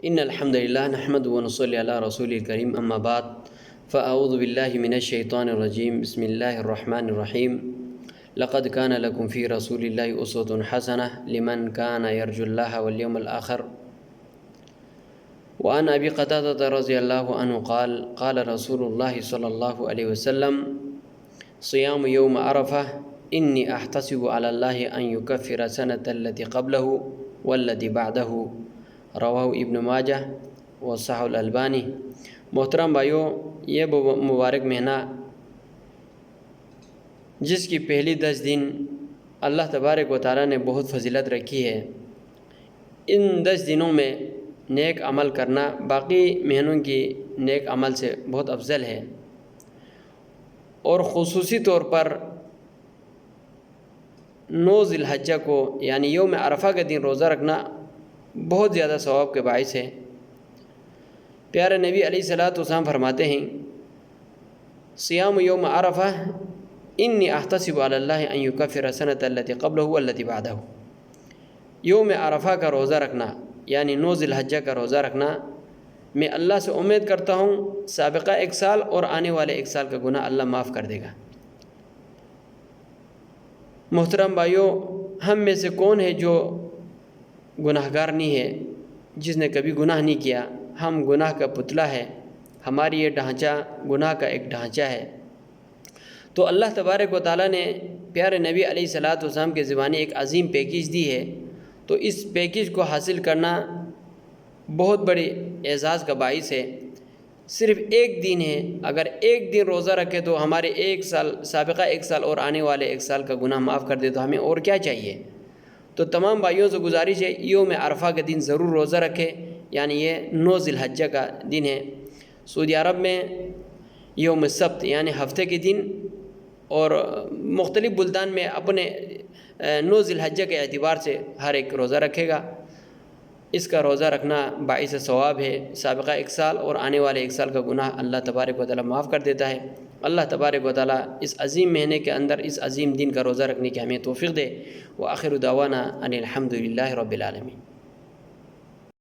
ان الحمد للہ نحمد ونصلی علی رسول الکریم اما بعد فاعوذ باللہ من الشیطان الرجیم بسم اللہ الرحمن الرحیم لقد کان لکم فی رسول اللہ اسوۃ حسنہ لمن کان یرجو اللہ والیوم الآخر وعن ابی قتادہ رضی اللہ عنہ قال قال رسول اللہ صلی اللہ علیہ وسلم صیام یوم عرفہ انی احتسب علی اللہ ان یکفر سنۃ التی قبلہ والتی بعدہ رواہ ابن ماجہ وصححہ الالبانی۔ محترم بھائیوں، یہ مبارک مہینہ جس کی پہلی 10 دن اللہ تبارک و تعالیٰ نے بہت فضیلت رکھی ہے، ان 10 دنوں میں نیک عمل کرنا باقی مہینوں کی نیک عمل سے بہت افضل ہے، اور خصوصی طور پر 9 ذی الحجہ کو یعنی یوم عرفہ کے دن روزہ رکھنا بہت زیادہ ثواب کے باعث ہے۔ پیارے نبی علیہ الصلوۃ والسلام فرماتے ہیں صیام یوم عرفہ انی احتسب علی اللہ ان یکفر سنۃ التی قبلہ والتی بعدہ۔ یوم عرفہ کا روزہ رکھنا یعنی 9 ذی الحجہ کا روزہ رکھنا، میں اللہ سے امید کرتا ہوں سابقہ 1 سال اور آنے والے 1 سال کا گناہ اللہ معاف کر دے گا۔ محترم بھائیوں، ہم میں سے کون ہے جو گناہ گار نہیں ہے، جس نے کبھی گناہ نہیں کیا؟ ہم گناہ کا پتلا ہے، ہماری یہ ڈھانچہ گناہ کا ایک ڈھانچہ ہے۔ تو اللہ تبارک و تعالیٰ نے پیارے نبی علیہ الصلوۃ والسلام کے زبانی ایک عظیم پیکیج دی ہے، تو اس پیکیج کو حاصل کرنا بہت بڑی اعزاز کا باعث ہے۔ صرف 1 دن ہے، اگر 1 دن روزہ رکھے تو ہمارے 1 سال سابقہ 1 سال اور آنے والے 1 سال کا گناہ معاف کر دے، تو ہمیں اور کیا چاہیے؟ تو تمام بھائیوں سے گزارش ہے یوم عرفہ کے دن ضرور روزہ رکھے، یعنی یہ 9 ذی الحجہ کا دن ہے۔ سعودی عرب میں یوم السبت یعنی ہفتے کے دن، اور مختلف بلدان میں اپنے 9 ذی الحجہ کے اعتبار سے ہر ایک روزہ رکھے گا۔ اس کا روزہ رکھنا باعث ثواب ہے، سابقہ 1 سال اور آنے والے 1 سال کا گناہ اللہ تبارک و تعالیٰ معاف کر دیتا ہے۔ اللہ تبارک و تعالیٰ اس عظیم مہینے کے اندر اس عظیم دن کا روزہ رکھنے کی ہمیں توفیق دے۔ وآخر دعوانا ان الحمد للہ رب العالمین۔